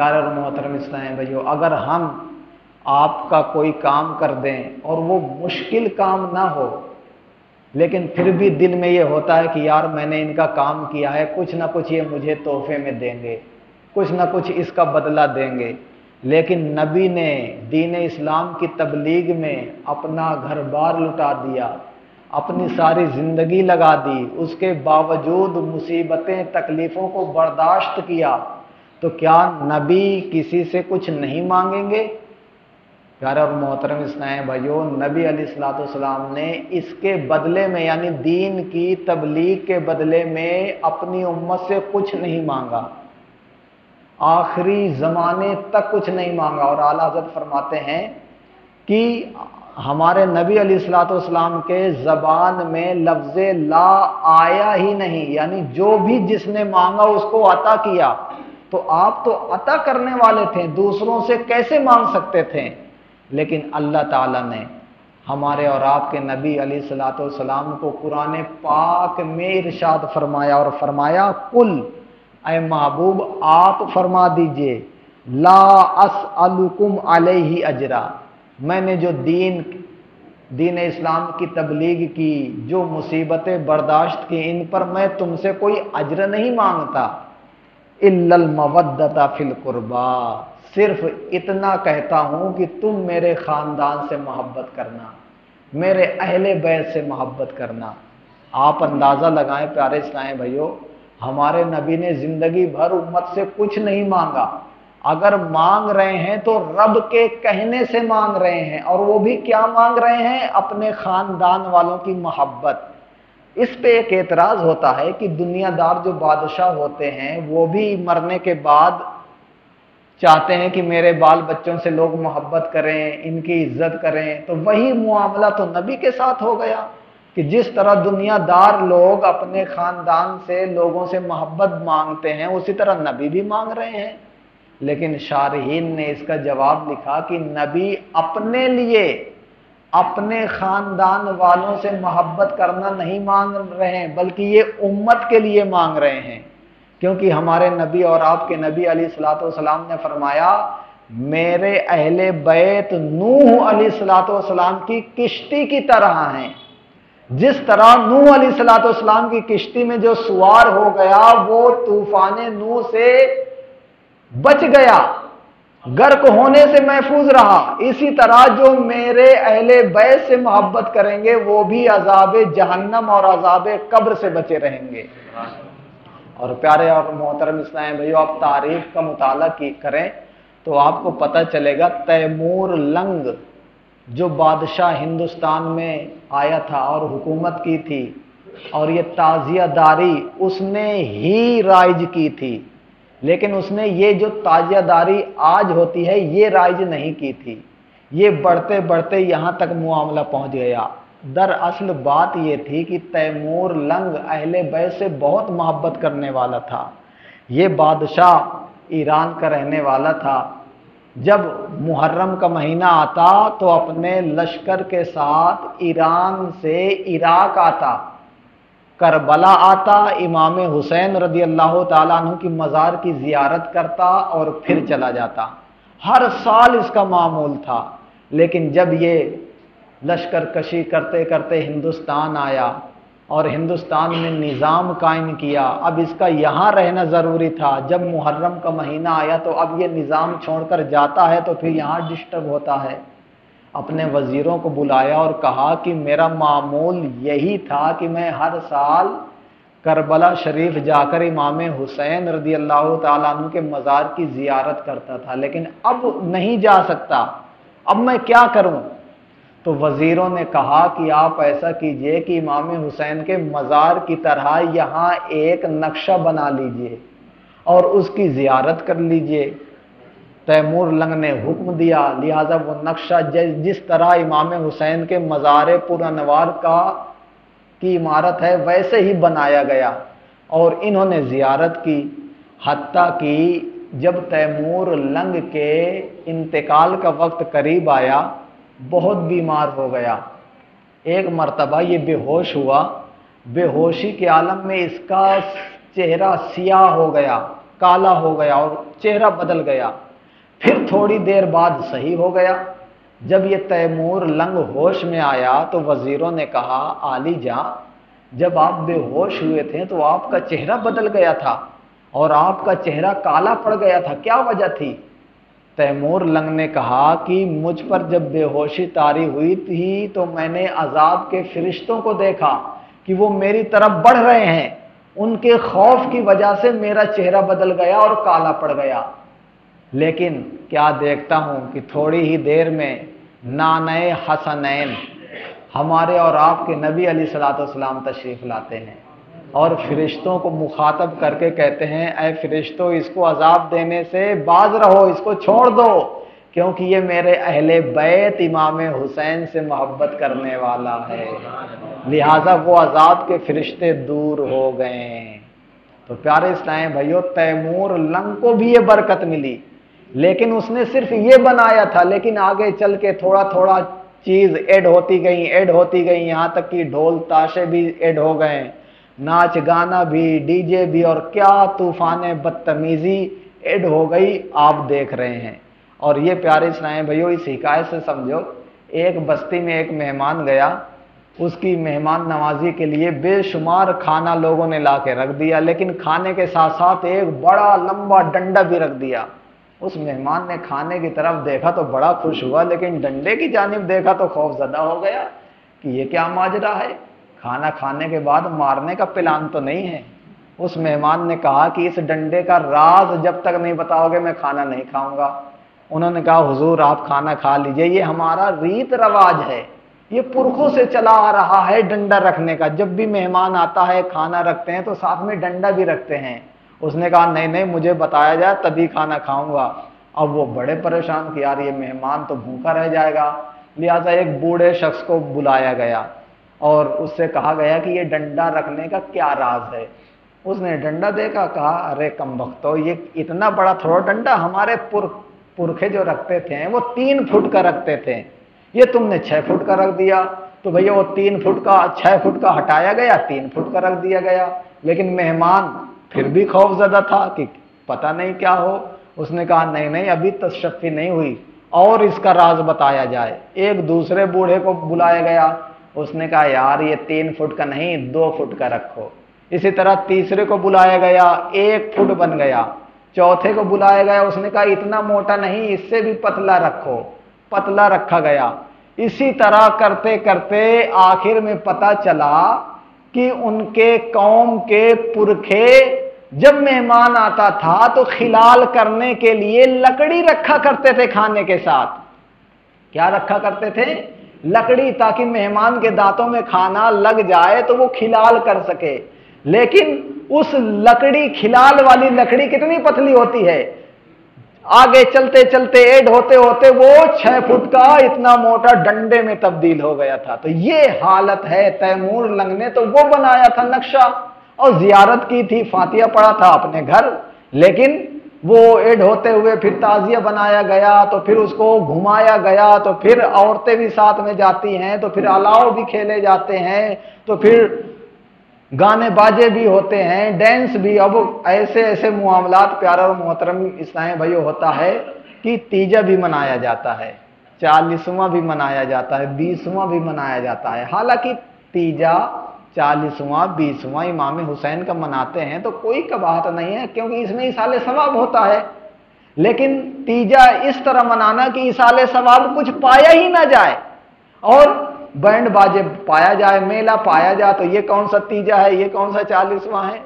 پیارے اور محترم اسلام بھائیو، اگر ہم آپ کا کوئی کام کر دیں اور وہ مشکل کام نہ ہو، لیکن پھر بھی دل میں یہ ہوتا ہے کہ یار میں نے ان کا کام کیا ہے، کچھ نہ کچھ یہ مجھے تحفے میں دیں گے، کچھ نہ کچھ اس کا بدلہ دیں گے، لیکن نبی نے دین اسلام کی تبلیغ میں اپنا گھر بار لٹا دیا، اپنی ساری زندگی لگا دی، اس کے باوجود مصیبتیں تکلیفوں کو برداشت کیا، تو کیا نبی کسی سے کچھ نہیں مانگیں گے؟ پیارے اور محترم اسلام بھائیو، نبی علیہ الصلوۃ والسلام نے اس کے بدلے میں یعنی دین کی تبلیغ کے بدلے میں اپنی امت سے کچھ نہیں مانگا، آخری زمانے تک کچھ نہیں مانگا۔ اور اعلیٰ حضرت فرماتے ہیں کہ ہمارے نبی علیہ الصلوۃ والسلام کے زبان میں لفظ لا آیا ہی نہیں، یعنی جو بھی جس نے مانگا اس کو عطا کیا۔ تو آپ تو عطا کرنے والے تھے، دوسروں سے کیسے مانگ سکتے تھے؟ لیکن اللہ تعالیٰ نے ہمارے اور آپ کے نبی علیہ الصلوۃ والسلام کو قرآن پاک میں ارشاد فرمایا اور فرمایا کل، اے محبوب آپ فرما دیجئے، لا اسألکم علیہ اجرا، میں نے جو دین اسلام کی تبلیغ کی، جو مصیبتیں برداشت کی، ان پر میں تم سے کوئی اجر نہیں مانگتا، الا المودۃ فی القربی، صرف اتنا کہتا ہوں کہ تم میرے خاندان سے محبت کرنا، میرے اہل بیت سے محبت کرنا۔ آپ اندازہ لگائیں پیارے اسلام بھائیو، ہمارے نبی نے زندگی بھر امت سے کچھ نہیں مانگا، اگر مانگ رہے ہیں تو رب کے کہنے سے مانگ رہے ہیں، اور وہ بھی کیا مانگ رہے ہیں؟ اپنے خاندان والوں کی محبت۔ اس پہ ایک اعتراض ہوتا ہے کہ دنیا دار جو بادشاہ ہوتے ہیں وہ بھی مرنے کے بعد چاہتے ہیں کہ میرے بال بچوں سے لوگ محبت کریں، ان کی عزت کریں، تو وہی معاملہ تو نبی کے ساتھ ہو گیا کہ جس طرح دنیا دار لوگ اپنے خاندان سے لوگوں سے محبت مانگتے ہیں، اسی طرح نبی بھی مانگ رہے ہیں۔ لیکن شارحین نے اس کا جواب لکھا کہ نبی اپنے لیے، اپنے خاندان والوں سے محبت کرنا نہیں مانگ رہے ہیں، بلکہ یہ امت کے لیے مانگ رہے ہیں، کیونکہ ہمارے نبی اور آپ کے نبی علیہ الصلوۃ والسلام نے فرمایا میرے اہل بیت نوح علیہ الصلوۃ والسلام کی کشتی کی طرح ہیں، جس طرح نوح علیہ الصلوۃ والسلام کی کشتی میں جو سوار ہو گیا وہ طوفان نوح سے بچ گیا، غرق ہونے سے محفوظ رہا، اسی طرح جو میرے اہل بیت سے محبت کریں گے وہ بھی عذاب جہنم اور عذاب قبر سے بچے رہیں گے۔ اور پیارے اور محترم اسلام بھائیو، آپ تاریخ کا مطالعہ کریں تو آپ کو پتہ چلے گا تیمور لنگ جو بادشاہ ہندوستان میں آیا تھا اور حکومت کی تھی، اور یہ تعزیہ داری اس نے ہی رائج کی تھی، لیکن اس نے یہ جو تعزیہ داری آج ہوتی ہے یہ رائج نہیں کی تھی، یہ بڑھتے بڑھتے یہاں تک معاملہ پہنچ گیا۔ دراصل بات یہ تھی کہ تیمور لنگ اہل بیت سے بہت محبت کرنے والا تھا، یہ بادشاہ ایران کا رہنے والا تھا، جب محرم کا مہینہ آتا تو اپنے لشکر کے ساتھ ایران سے عراق آتا، کربلا آتا، امام حسین رضی اللہ تعالیٰ عنہ کی مزار کی زیارت کرتا اور پھر چلا جاتا، ہر سال اس کا معمول تھا۔ لیکن جب یہ لشکر کشی کرتے کرتے ہندوستان آیا اور ہندوستان میں نظام قائم کیا، اب اس کا یہاں رہنا ضروری تھا، جب محرم کا مہینہ آیا تو اب یہ نظام چھوڑ کر جاتا ہے تو پھر یہاں ڈسٹرب ہوتا ہے، اپنے وزیروں کو بلایا اور کہا کہ میرا معمول یہی تھا کہ میں ہر سال کربلا شریف جا کر امام حسین رضی اللہ تعالیٰ عنہ کے مزار کی زیارت کرتا تھا، لیکن اب نہیں جا سکتا، اب میں کیا کروں؟ تو وزیروں نے کہا کہ آپ ایسا کیجئے کہ امام حسین کے مزار کی طرح یہاں ایک نقشہ بنا لیجئے اور اس کی زیارت کر لیجئے۔ تیمور لنگ نے حکم دیا، لہذا وہ نقشہ جس طرح امام حسین کے مزار پر انوار کی عمارت ہے ویسے ہی بنایا گیا، اور انہوں نے زیارت کی، حتیٰ کہ جب تیمور لنگ کے انتقال کا وقت قریب آیا بہت بیمار ہو گیا، ایک مرتبہ یہ بے ہوش ہوا، بے ہوشی کے عالم میں اس کا چہرہ سیاہ ہو گیا، کالا ہو گیا اور چہرہ بدل گیا، پھر تھوڑی دیر بعد صحیح ہو گیا۔ جب یہ تیمور لنگ ہوش میں آیا تو وزیروں نے کہا عالی جاں، جب آپ بے ہوش ہوئے تھے تو آپ کا چہرہ بدل گیا تھا اور آپ کا چہرہ کالا پڑ گیا تھا، کیا وجہ تھی؟ تیمور لنگ نے کہا کہ مجھ پر جب بے ہوشی طاری ہوئی تھی تو میں نے عذاب کے فرشتوں کو دیکھا کہ وہ میری طرف بڑھ رہے ہیں، ان کے خوف کی وجہ سے میرا چہرہ بدل گیا اور کالا پڑ گیا، لیکن کیا دیکھتا ہوں کہ تھوڑی ہی دیر میں نانائے حسنین ہمارے اور آپ کے نبی علیہ الصلوۃ والسلام تشریف لاتے ہیں اور فرشتوں کو مخاطب کر کے کہتے ہیں اے فرشتوں، اس کو عذاب دینے سے باز رہو، اس کو چھوڑ دو، کیونکہ یہ میرے اہل بیت امام حسین سے محبت کرنے والا ہے، لہذا وہ عذاب کے فرشتے دور ہو گئے۔ تو پیارے اسلام بھائیو، تیمور لنگ کو بھی یہ برکت ملی، لیکن اس نے صرف یہ بنایا تھا، لیکن آگے چل کے تھوڑا تھوڑا چیز ایڈ ہوتی گئی، یہاں تک کہ ڈھول تاشے بھی ایڈ ہو گئے، ناچ گانا بھی، ڈی جے بھی، اور کیا طوفان بدتمیزی ایڈ ہو گئی آپ دیکھ رہے ہیں۔ اور یہ پیارے اسلام بھائیو، اس حکایت سے سمجھو، ایک بستی میں ایک مہمان گیا، اس کی مہمان نوازی کے لیے بے شمار کھانا لوگوں نے لا کے رکھ دیا، لیکن کھانے کے ساتھ ساتھ ایک بڑا لمبا ڈنڈا بھی رکھ دیا۔ اس مہمان نے کھانے کی طرف دیکھا تو بڑا خوش ہوا، لیکن ڈنڈے کی جانب دیکھا تو خوف زدہ ہو گیا کہ یہ کیا ماجرا ہے، کھانا کھانے کے بعد مارنے کا پلان تو نہیں ہے۔ اس مہمان نے کہا کہ اس ڈنڈے کا راز جب تک نہیں بتاؤ گے میں کھانا نہیں کھاؤں گا۔ انہوں نے کہا حضور آپ کھانا کھا لیجئے، یہ ہمارا ریت رواج ہے، یہ پرکھوں سے چلا آ رہا ہے ڈنڈا رکھنے کا، جب بھی مہمان آتا ہے کھانا رکھتے ہیں تو ساتھ میں ڈنڈا بھی رکھتے ہیں۔ اس نے کہا نہیں مجھے بتایا جائے تبھی کھانا کھاؤں گا۔ اب وہ بڑے پریشان کہ یار یہ مہمان تو بھوکا رہ جائے گا، لہٰذا ایک بوڑھے شخص کو بلایا گیا اور اس سے کہا گیا کہ یہ ڈنڈا رکھنے کا کیا راز ہے۔ اس نے ڈنڈا دیکھا، کہا ارے کمبختو، یہ اتنا بڑا تھوڑا ڈنڈا، ہمارے پرکھے جو رکھتے تھے وہ 3 فٹ کا رکھتے تھے، یہ تم نے 6 فٹ کا رکھ دیا۔ تو بھیا وہ 3 فٹ کا 6 فٹ کا ہٹایا گیا، 3 فٹ کا رکھ دیا گیا، لیکن مہمان پھر بھی خوف زدہ تھا کہ پتہ نہیں کیا ہو۔ اس نے کہا نہیں ابھی تشفی نہیں ہوئی اور اس کا راز بتایا جائے۔ ایک دوسرے بوڑھے کو بلایا گیا، اس نے کہا یار یہ 3 فٹ کا نہیں 2 فٹ کا رکھو۔ اسی طرح تیسرے کو بلایا گیا، 1 فٹ بن گیا۔ چوتھے کو بلایا گیا، اس نے کہا اتنا موٹا نہیں اس سے بھی پتلا رکھو، پتلا رکھا گیا۔ اسی طرح کرتے کرتے آخر میں پتہ چلا کہ ان کے قوم کے پرکھے جب مہمان آتا تھا تو خلال کرنے کے لیے لکڑی رکھا کرتے تھے کھانے کے ساتھ۔ کیا رکھا کرتے تھے؟ لکڑی، تاکہ مہمان کے دانتوں میں کھانا لگ جائے تو وہ کھلال کر سکے۔ لیکن اس لکڑی، کھلال والی لکڑی کتنی پتلی ہوتی ہے، آگے چلتے چلتے ایڈ ہوتے ہوتے وہ 6 فٹ کا اتنا موٹا ڈنڈے میں تبدیل ہو گیا تھا۔ تو یہ حالت ہے تیمور لنگ نے تو وہ بنایا تھا نقشہ اور زیارت کی تھی، فاتحہ پڑھا تھا اپنے گھر، لیکن وہ ایڈ ہوتے ہوئے پھر تعزیہ بنایا گیا تو پھر اس کو گھمایا گیا تو پھر عورتیں بھی ساتھ میں جاتی ہیں تو پھر الاؤ بھی کھیلے جاتے ہیں تو پھر گانے باجے بھی ہوتے ہیں، ڈینس بھی۔ اب ایسے ایسے معاملات پیارا اور محترم اسلام بھائیو ہوتا ہے کہ تیجا بھی منایا جاتا ہے، 40واں بھی منایا جاتا ہے، 20واں بھی منایا جاتا ہے۔ حالانکہ تیجا 40واں 20واں امام حسین کا مناتے ہیں تو کوئی کباہت نہیں ہے، کیونکہ اس میں ایصال ثواب ہوتا ہے، لیکن تیجا اس طرح منانا کہ ایصال ثواب کچھ پایا ہی نہ جائے اور بینڈ باجے پایا جائے، میلہ پایا جائے، تو یہ کون سا تیجا ہے، یہ کون سا 40واں ہے؟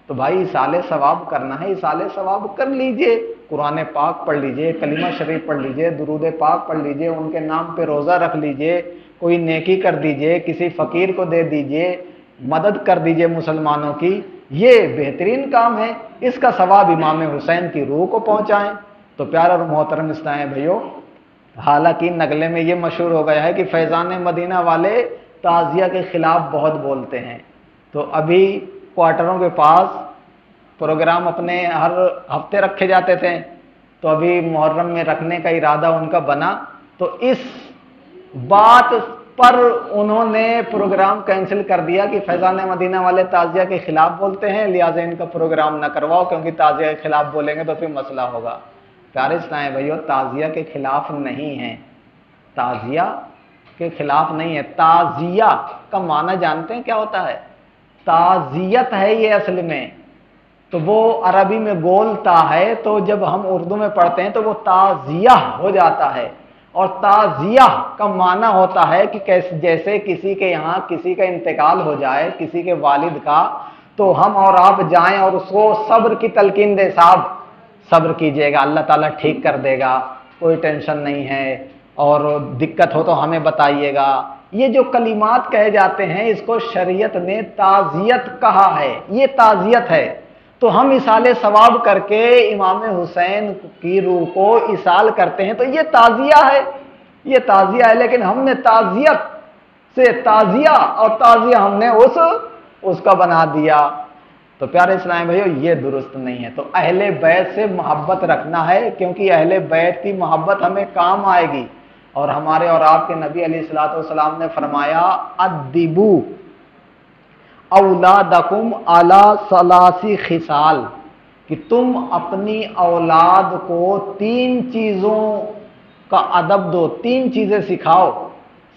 تو بھائی ایصال ثواب کرنا ہے، ایصال ثواب کر لیجئے، قرآن پاک پڑھ لیجئے، کلمہ شریف پڑھ لیجئے، درود پاک پڑھ لیجئے، ان کے نام پہ روزہ رکھ لیجئے، کوئی نیکی کر دیجئے، کسی فقیر کو دے دیجئے، مدد کر دیجئے مسلمانوں کی، یہ بہترین کام ہے، اس کا ثواب امام حسین کی روح کو پہنچائیں۔ تو پیارا اور محترم اسلام بھائیو، حالانکہ نگلے میں یہ مشہور ہو گیا ہے کہ فیضان مدینہ والے تعزیہ کے خلاف بہت بولتے ہیں، تو ابھی کوارٹروں کے پاس پروگرام اپنے ہر ہفتے رکھے جاتے تھے، تو ابھی محرم میں رکھنے کا ارادہ ان کا بنا، تو اس بات پر انہوں نے پروگرام کینسل کر دیا کہ فیضان مدینہ والے تعزیہ کے خلاف بولتے ہیں، لہٰذا ان کا پروگرام نہ کرواؤ، کیونکہ تعزیہ کے خلاف بولیں گے تو پھر مسئلہ ہوگا۔ پیارے اسلام بھائیو، تعزیہ کے خلاف نہیں ہیں، تعزیہ کے خلاف نہیں ہے۔ تعزیہ کا معنی جانتے ہیں کیا ہوتا ہے؟ تعزیت ہے یہ اصل میں، تو وہ عربی میں گولتا ہے، تو جب ہم اردو میں پڑھتے ہیں تو وہ تعزیہ ہو جاتا ہے۔ اور تعزیہ کا معنی ہوتا ہے کہ جیسے کسی کے یہاں کسی کا انتقال ہو جائے، کسی کے والد کا، تو ہم اور آپ جائیں اور اس کو صبر کی تلقین دے، صاحب صبر کیجئے گا، اللہ تعالیٰ ٹھیک کر دے گا، کوئی ٹینشن نہیں ہے، اور دقت ہو تو ہمیں بتائیے گا۔ یہ جو کلمات کہے جاتے ہیں اس کو شریعت نے تعزیت کہا ہے، یہ تعزیت ہے۔ تو ہم اصال ثواب کر کے امام حسین کی روح کو اصال کرتے ہیں، تو یہ تعزیہ ہے، یہ تعزیہ ہے۔ لیکن ہم نے تعزیت سے تعزیہ اور تعزیہ ہم نے اس کا بنا دیا، تو پیارے اسلام بھائیو یہ درست نہیں ہے۔ تو اہل بیت سے محبت رکھنا ہے، کیونکہ اہل بیت کی محبت ہمیں کام آئے گی۔ اور ہمارے اور آپ کے نبی علیہ الصلوۃ والسلام نے فرمایا ادبو اولادکم علی ثلاث خصال، کہ تم اپنی اولاد کو 3 چیزوں کا ادب دو، 3 چیزیں سکھاؤ۔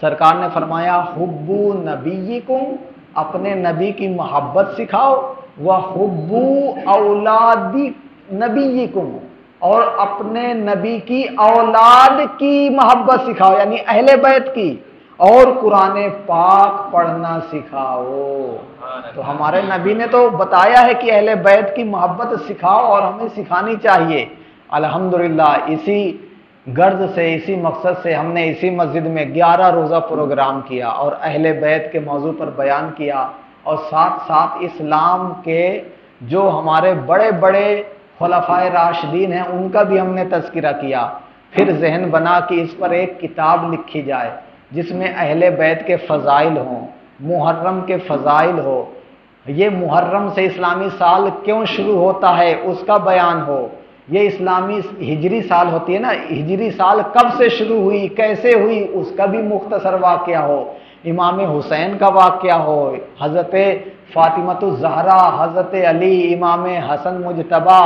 سرکار نے فرمایا حب نبیکم، اپنے نبی کی محبت سکھاؤ، وحب اولاد نبیکم، اور اپنے نبی کی اولاد کی محبت سکھاؤ، یعنی اہل بیت کی، اور قرآن پاک پڑھنا سکھاؤ۔ تو ہمارے نبی نے تو بتایا ہے کہ اہل بیت کی محبت سکھاؤ، اور ہمیں سکھانی چاہیے۔ الحمدللہ اسی غرض سے، اسی مقصد سے ہم نے اسی مسجد میں 11 روزہ پروگرام کیا اور اہل بیت کے موضوع پر بیان کیا، اور ساتھ ساتھ اسلام کے جو ہمارے بڑے بڑے خلفائے راشدین ہیں ان کا بھی ہم نے تذکرہ کیا۔ پھر ذہن بنا کہ اس پر ایک کتاب لکھی جائے جس میں اہل بیت کے فضائل ہوں، محرم کے فضائل ہو، یہ محرم سے اسلامی سال کیوں شروع ہوتا ہے اس کا بیان ہو، یہ اسلامی ہجری سال ہوتی ہے نا، ہجری سال کب سے شروع ہوئی، کیسے ہوئی، اس کا بھی مختصر واقعہ ہو، امام حسین کا واقعہ ہو، حضرت فاطمۃ الزہرا، حضرت علی، امام حسن مجتبی،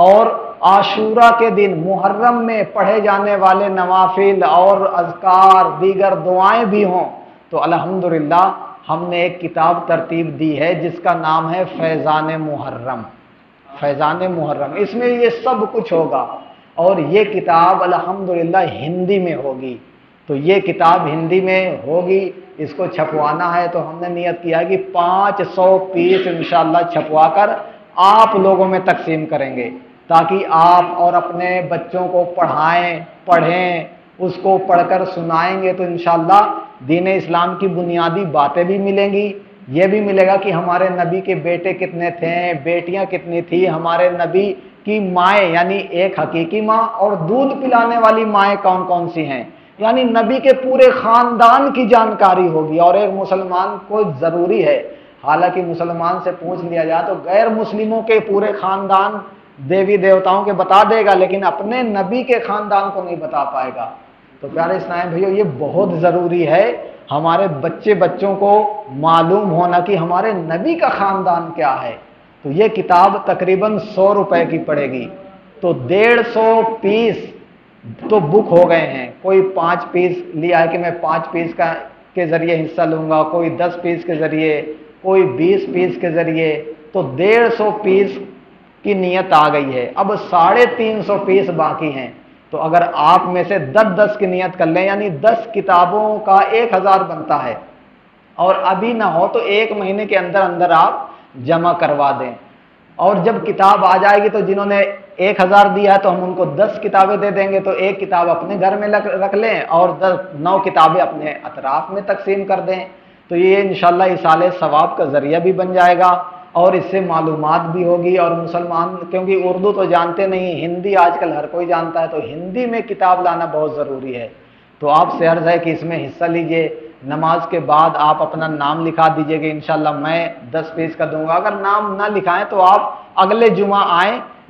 اور عاشورہ کے دن محرم میں پڑھے جانے والے نوافل اور اذکار، دیگر دعائیں بھی ہوں۔ تو الحمدللہ ہم نے ایک کتاب ترتیب دی ہے جس کا نام ہے فیضان محرم، فیضان محرم، اس میں یہ سب کچھ ہوگا، اور یہ کتاب الحمدللہ ہندی میں ہوگی۔ تو یہ کتاب ہندی میں ہوگی، اس کو چھپوانا ہے، تو ہم نے نیت کیا کہ 500 پیس انشاءاللہ چھپوا کر آپ لوگوں میں تقسیم کریں گے، تاکہ آپ اور اپنے بچوں کو پڑھیں، اس کو پڑھ کر سنائیں گے تو انشاءاللہ دین اسلام کی بنیادی باتیں بھی ملیں گی، یہ بھی ملے گا کہ ہمارے نبی کے بیٹے کتنے تھے، بیٹیاں کتنی تھی، ہمارے نبی کی مائیں یعنی ایک حقیقی ماں اور دودھ پلانے والی مائیں کون کون سی ہیں، یعنی نبی کے پورے خاندان کی جانکاری ہوگی۔ اور ایک مسلمان کو ضروری ہے، حالانکہ مسلمان سے پوچھ لیا جائے تو غیر مسلموں کے پورے خاندان دیوی دیوتاؤں کے بتا دے گا، لیکن اپنے نبی کے خاندان کو نہیں بتا پائے گا۔ تو پیارے اسلام بھائیو یہ بہت ضروری ہے، ہمارے بچوں کو معلوم ہونا کہ ہمارے نبی کا خاندان کیا ہے۔ تو یہ کتاب تقریباً 100 روپے کی پڑے گی، تو 150 پیس تو بک ہو گئے ہیں، کوئی 5 پیس لیا ہے کہ میں 5 پیس کے ذریعے حصہ لوں گا، کوئی 10 پیس کے ذریعے، کوئی 20 پیس کے ذریعے، تو 150 پیس کی نیت آ گئی ہے، اب 350 پیس باقی ہیں۔ تو اگر آپ میں سے 10 کی نیت کر لیں، یعنی 10 کتابوں کا 1000 بنتا ہے، اور ابھی نہ ہو تو 1 مہینے کے اندر اندر آپ جمع کروا دیں، اور جب کتاب آ جائے گی تو جنہوں نے 1000 دیا ہے تو ہم ان کو 10 کتابیں دے دیں گے، تو 1 کتاب اپنے گھر میں رکھ لیں اور 9 کتابیں اپنے اطراف میں تقسیم کر دیں، تو یہ انشاءاللہ ایصال ثواب کا ذریعہ بھی بن جائے گا، اور اس سے معلومات بھی ہوگی۔ اور مسلمان کیونکہ اردو تو جانتے نہیں، ہندی آج کل ہر کوئی جانتا ہے، تو ہندی میں کتاب لانا بہت ضروری ہے۔ تو آپ سے عرض ہے کہ اس میں حصہ لیجئے، نماز کے بعد آپ اپنا نام لکھا دیجئے کہ انشاءاللہ میں 10 پیس کا دوں گا، اگر نام نہ لکھائیں تو آپ اگلے جمعہ آئیں،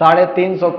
350